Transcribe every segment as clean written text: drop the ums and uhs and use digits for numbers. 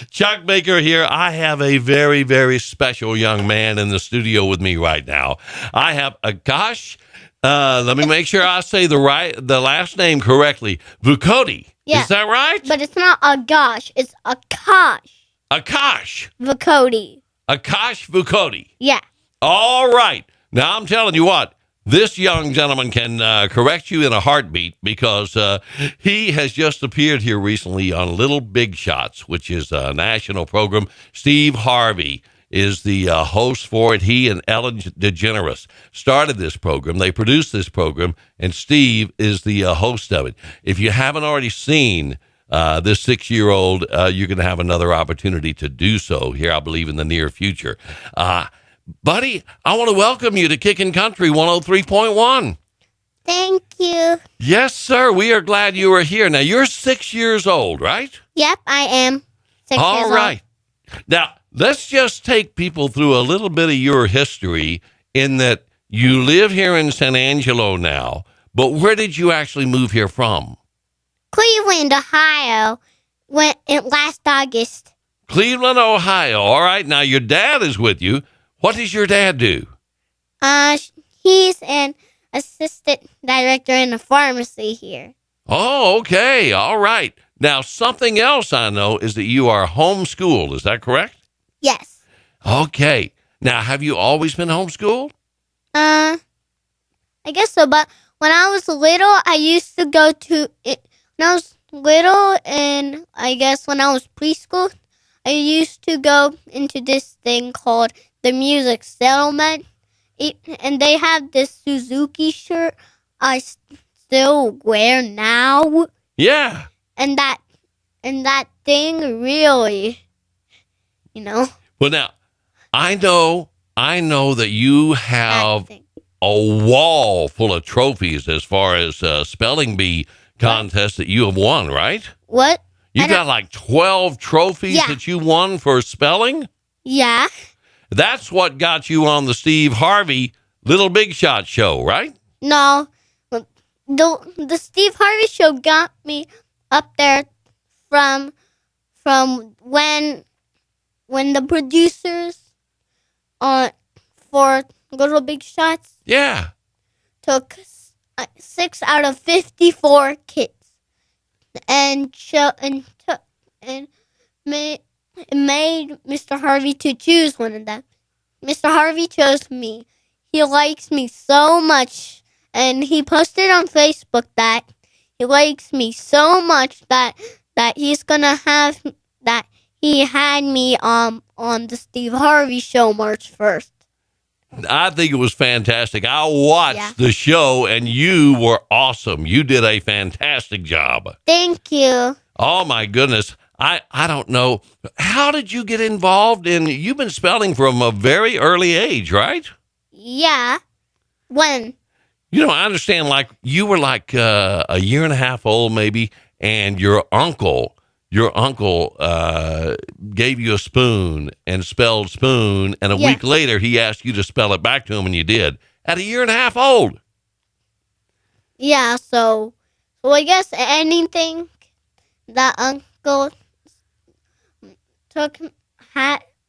Chuck Baker here. I have a very, very special young man in the studio with me right now. I have Akash. Let me make sure I say the last name correctly. Vukoti. Yeah, is that right? But it's not Agash. It's Akash. Akash. Vukoti. Akash Vukoti. Yeah. All right. Now, I'm telling you what. This young gentleman can correct you in a heartbeat because he has just appeared here recently on Little Big Shots, which is a national program. Steve Harvey is the host for it. He and Ellen DeGeneres started this program. They produced this program, and Steve is the host of it. If you haven't already seen this 6-year-old, you're going to have another opportunity to do so here, I believe, in the near future. Buddy, I want to welcome you to Kickin' Country 103.1. Thank you. Yes, sir. We are glad you are here. Now, you're 6 years old, right? Yep, I am 6 years old. All right. Now, let's just take people through a little bit of your history in that you live here in Sanangelo now, but where did you actually move here from? Cleveland, Ohio, went last August. Cleveland, Ohio. All right. Now, your dad is with you. What does your dad do? He's an assistant director in a pharmacy here. Oh, okay. All right. Now, something else I know is that you are homeschooled. Is that correct? Yes. Okay. Now, have you always been homeschooled? I guess so, but when I was little, I used to go to it. When I was little, and I guess when I was preschool, I used to go into this thing called the Music Settlement, and they have this Suzuki shirt I still wear now. Yeah. And that thing really, Well, now, I know that you have a wall full of trophies as far as spelling bee contests that you have won, right? What? You got like 12 trophies that you won for spelling? Yeah. That's what got you on the Steve Harvey Little Big Shot show, right? No. The Steve Harvey show got me up there from when the producers for Little Big Shots took 6 out of 54 kids and made Mr. Harvey to choose one of them. Mr. Harvey chose me. He likes me so much, and he posted on Facebook that he likes me so much that he's gonna have that he had me on the Steve Harvey show March 1st. I think it was fantastic. I watched the show, and you were awesome. You did a fantastic job. Thank you. Oh, my goodness. I don't know. How did you get involved in, you've been spelling from a very early age, right? Yeah. When? I understand like you were like a year and a half old maybe, and your uncle gave you a spoon and spelled spoon, and a week later he asked you to spell it back to him, and you did at a year and a half old. Yeah, so I guess anything that uncle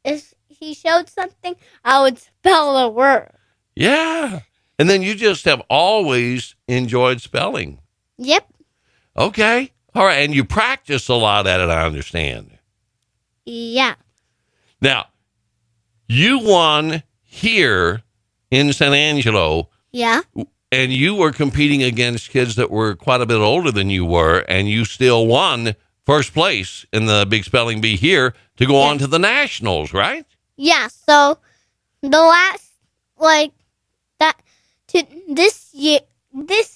if he showed something, I would spell a word. Yeah. And then you just have always enjoyed spelling. Yep. Okay. All right. And you practice a lot at it, I understand. Yeah. Now, you won here in Sanangelo. Yeah. And you were competing against kids that were quite a bit older than you were, and you still won first place in the Big Spelling Bee here to go on to the Nationals, right? Yeah, so the last, this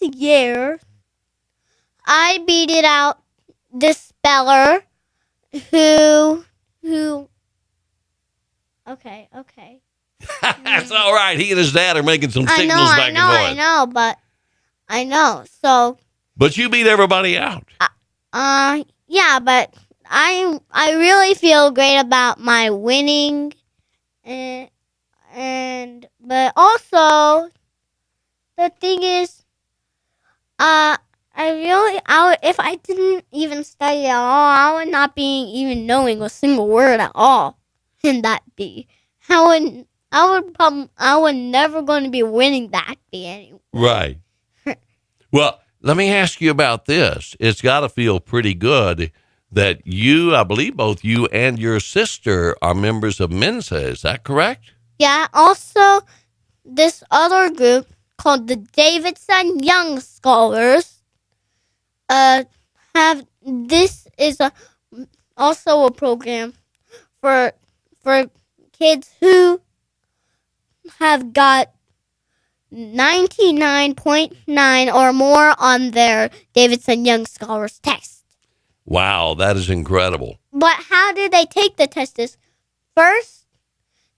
year, I beat out this speller who, okay. That's all right. He and his dad are making some signals back and forth. I know, so. But you beat everybody out. Yeah, but I really feel great about my winning, but also the thing is, if I didn't even study at all, I would not be even knowing a single word at all in that bee. I would never going to be winning that bee anyway. Right. Well, let me ask you about this. It's got to feel pretty good that I believe both you and your sister are members of Mensa. Is that correct? Yeah. Also, this other group called the Davidson Young Scholars also a program for kids who have got 99.9 or more on their Davidson Young Scholars test. Wow, that is incredible. But how do they take the test? Is first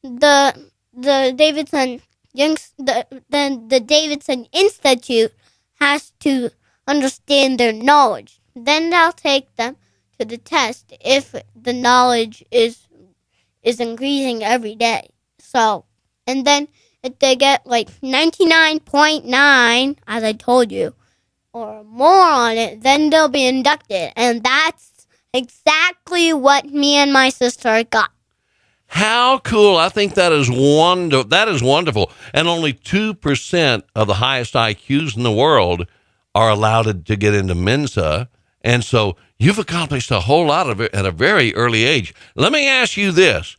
the Davidson the Davidson Institute has to understand their knowledge. Then they'll take them to the test if the knowledge is increasing every day. So, and then if they get like 99.9, as I told you, or more on it, then they'll be inducted. And that's exactly what me and my sister got. How cool. I think that is wonderful. That is wonderful. And only 2% of the highest IQs in the world are allowed to get into Mensa. And so you've accomplished a whole lot of it at a very early age. Let me ask you this.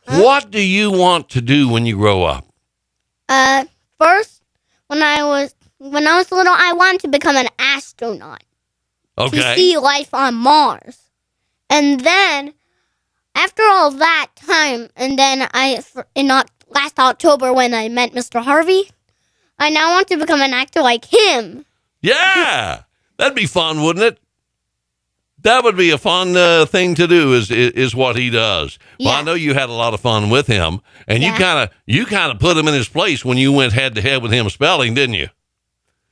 What do you want to do when you grow up? First, when I was little, I wanted to become an astronaut. Okay. To see life on Mars. And then, after all that time, and then last October when I met Mr. Harvey, I now want to become an actor like him. Yeah, that'd be fun, wouldn't it? That would be a fun thing to do. Is what he does. Yeah. Well, I know you had a lot of fun with him, and Yeah. you kind of put him in his place when you went head to head with him spelling, didn't you?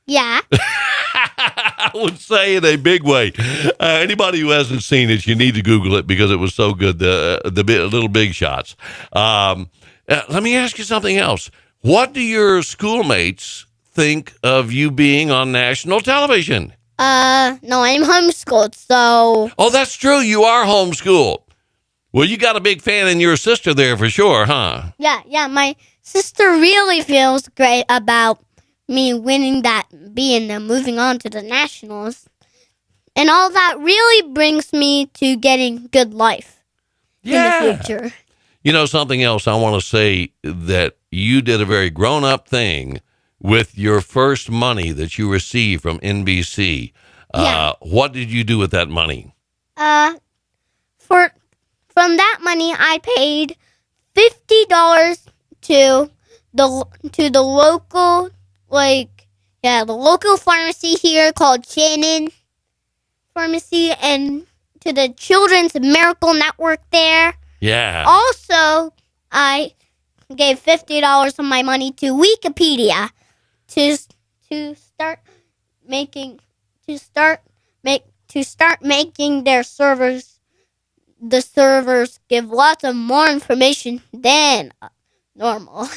Yeah. I would say in a big way. Anybody who hasn't seen it, you need to Google it because it was so good. The Little Big Shots. Let me ask you something else. What do your schoolmates think of you being on national television? No, I'm homeschooled, so... Oh, that's true. You are homeschooled. Well, you got a big fan in your sister there for sure, huh? Yeah, my sister really feels great about me winning that bee and then moving on to the nationals. And all that really brings me to getting good life in the future. You know, something else I want to say, that you did a very grown-up thing with your first money that you received from NBC. What did you do with that money? From that money, I paid $50 to the local, the local pharmacy here called Shannon Pharmacy, and to the Children's Miracle Network there. Yeah. Also, I gave $50 of my money to Wikipedia to start making their servers. The servers give lots of more information than normal.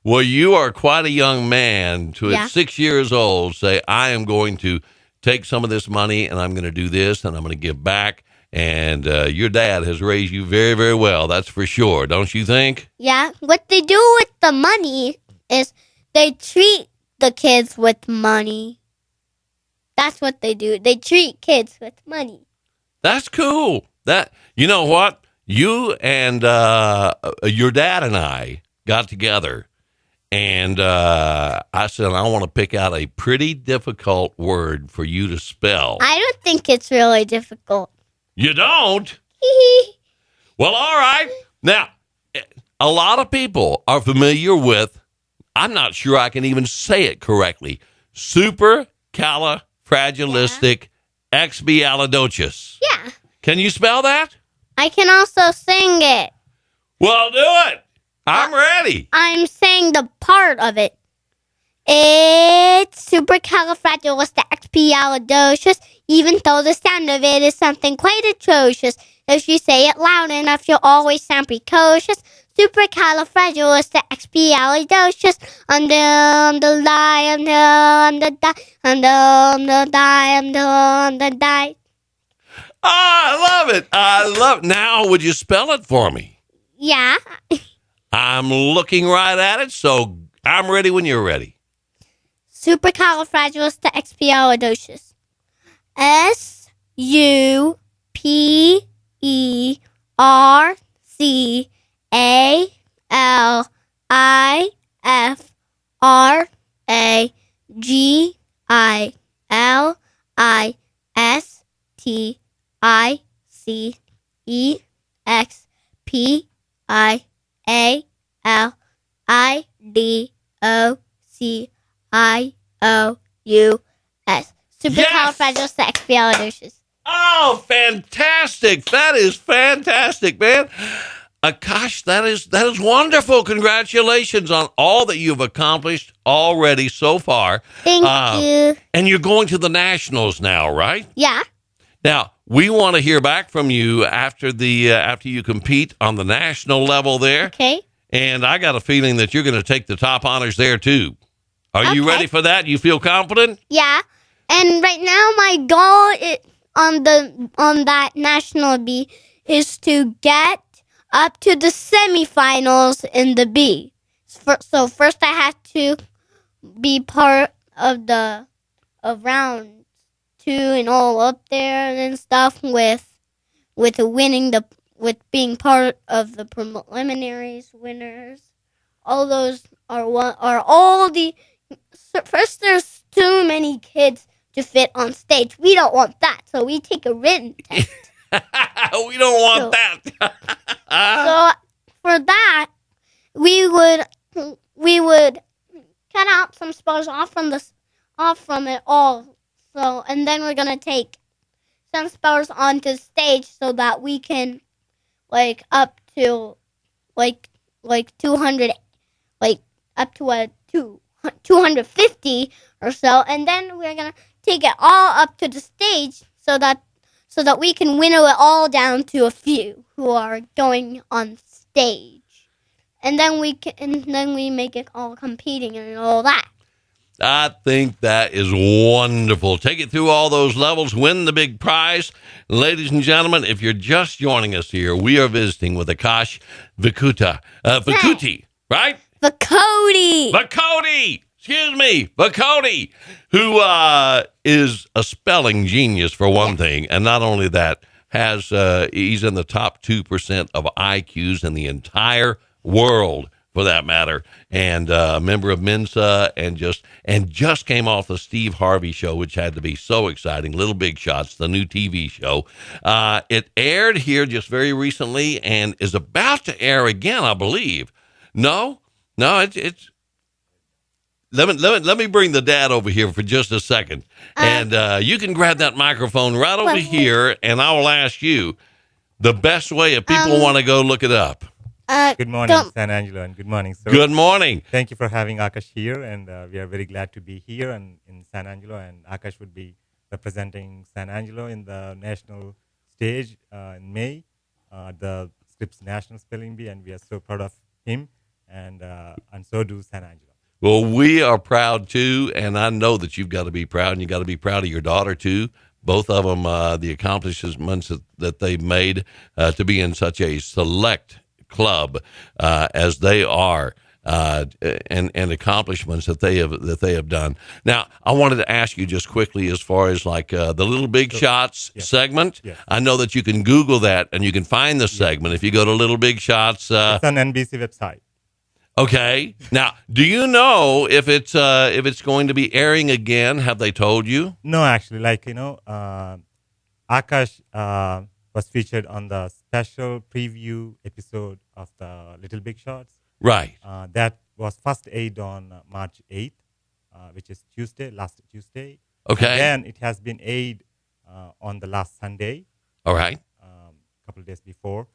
Well, you are quite a young man to Yeah. at 6 years old say, I am going to take some of this money and I'm going to do this and I'm going to give back. And your dad has raised you very, very well. That's for sure. Don't you think? Yeah. What they do with the money is they treat the kids with money. That's what they do. They treat kids with money. That's cool. You know what? You and your dad and I got together, and I said, I want to pick out a pretty difficult word for you to spell. I don't think it's really difficult. You don't? Well, all right. Now, a lot of people are familiar with, I'm not sure I can even say it correctly, supercalifragilisticexpialidocious. Yeah. Can you spell that? I can also sing it. Well, do it. I'm ready. I'm saying the part of it. It's supercalifragilisticexpialidocious, even though the sound of it is something quite atrocious. If you say it loud enough, you'll always sound precocious. Supercalifragilisticexpialidocious. The die, the die, the die, the die. Oh, I love it. I love it. Now, would you spell it for me? Yeah. I'm looking right at it, so I'm ready when you're ready. Supercalifragilisticexpialidocious. Supercalifragilisticexpialidocious. Supercalifragilisticexpialidocious. Oh, fantastic. That is fantastic, man. Akash, that is wonderful. Congratulations on all that you've accomplished already so far. Thank you. And you're going to the Nationals now, right? Yeah. Now, we want to hear back from you after you compete on the national level there. Okay. And I got a feeling that you're going to take the top honors there too. Are you Okay. ready for that? You feel confident? Yeah. And right now my goal on that national B is to get up to the semifinals in the B. So first I have to be part of round 2 and all up there and stuff with being part of the preliminaries winners. All those are all the first. There's too many kids to fit on stage. We don't want that, so we take a written test. We don't want that. So for that, we would cut out some spells off from it all. So and then we're gonna take some spells onto stage so that we can up to 200, up to 250 or so, and then we're gonna take it all up to the stage so that we can winnow it all down to a few who are going on stage, and then we make it all competing and all that. I think that is wonderful. Take it through all those levels, win the big prize. Ladies and gentlemen, if you're just joining us here, we are visiting with Akash Vukoti, right? Vukoti! Vukoti, who is a spelling genius for one thing, and not only that, he's in the top 2% of IQs in the entire world, for that matter, and a member of Mensa, and just came off the Steve Harvey show, which had to be so exciting. Little Big Shots, the new TV show. It aired here just very recently and is about to air again, I believe. No, it's. Let me bring the dad over here for just a second, and you can grab that microphone right over here, and I will ask you the best way if people want to go look it up. Good morning, Sanangelo, and good morning, sir. Good morning. Thank you for having Akash here, and we are very glad to be here and in Sanangelo, and Akash would be representing Sanangelo in the national stage in May, the Scripps National Spelling Bee, and we are so proud of him, and so do Sanangelo. Well, we are proud too, and I know that you've got to be proud, and you got to be proud of your daughter too. Both of them, the accomplishments that they've made to be in such a select club as they are, and accomplishments that they have done. Now, I wanted to ask you just quickly, as far as the Little Big Shots segment. Yes. I know that you can Google that and you can find the segment if you go to Little Big Shots. It's on NBC website. Okay. Now, do you know if it's going to be airing again? Have they told you? No, actually, Akash was featured on the special preview episode of the Little Big Shots. Right. That was first aired on March 8th, which is last Tuesday. Okay. And then it has been aired on the last Sunday. All right. A couple of days before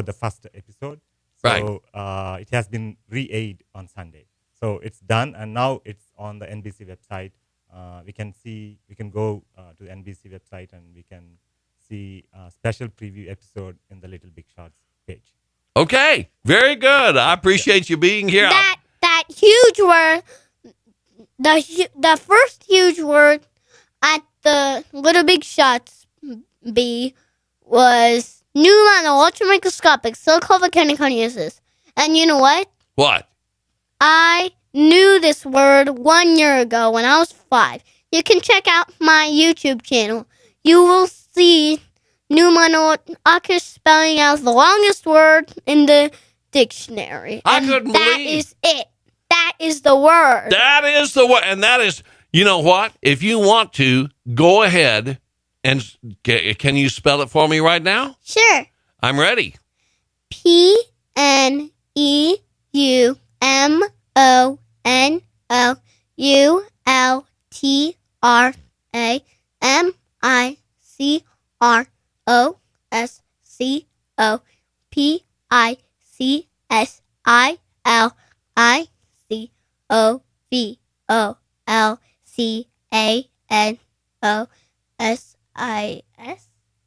the first episode. Right. So it has been re-aired on Sunday. So it's done, and now it's on the NBC website. We can go to the NBC website, and we can see a special preview episode in the Little Big Shots page. Okay, very good. I appreciate you being here. That huge word, the first huge word at the Little Big Shots bee was Newman ultramicroscopic silicovolcanic. And you know what? What? I knew this word 1 year ago when I was 5. You can check out my YouTube channel. You will see Newman Akash spelling out the longest word in the dictionary. I couldn't that believe. That is it. That is the word. That is the word. And that is, you know what? If you want to, go ahead and can you spell it for me right now? Sure. I'm ready. Pneumanoacrispellingouthvolcanosis.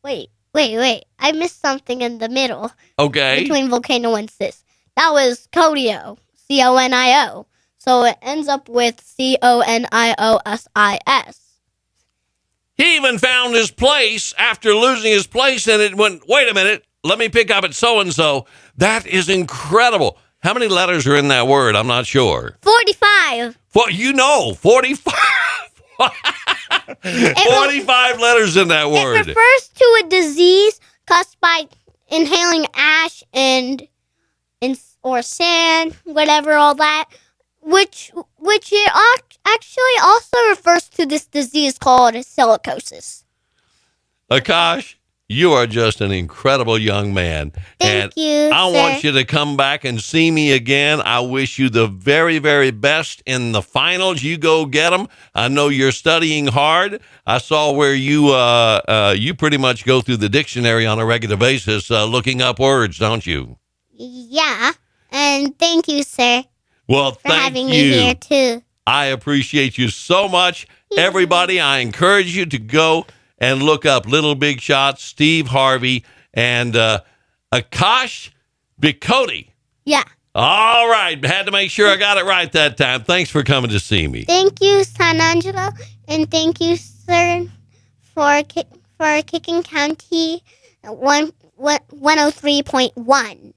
Wait. I missed something in the middle. Okay. Between volcano and cis. That was Conio. Conio. So it ends up with Coniosis. He even found his place after losing his place, and it went, wait a minute, let me pick up at so-and-so. That is incredible. How many letters are in that word? I'm not sure. 45. 45. 45 letters in that word. It refers to a disease caused by inhaling ash or sand, whatever, all that, which it actually also refers to this disease called silicosis. Akash, you are just an incredible young man. Thank you, I sir. want you to come back and see me again. I wish you the very, very best in the finals. You go get them. I know you're studying hard. I saw where you pretty much go through the dictionary on a regular basis looking up words, don't you? Yeah, and thank you, sir, Well, for thank having you. me here, too. I appreciate you so much. Everybody, I encourage you to go and look up Little Big Shots, Steve Harvey, and Akash Vukoti. Yeah. All right. Had to make sure I got it right that time. Thanks for coming to see me. Thank you, Sanangelo, and thank you, sir, for Kicking County 103.1.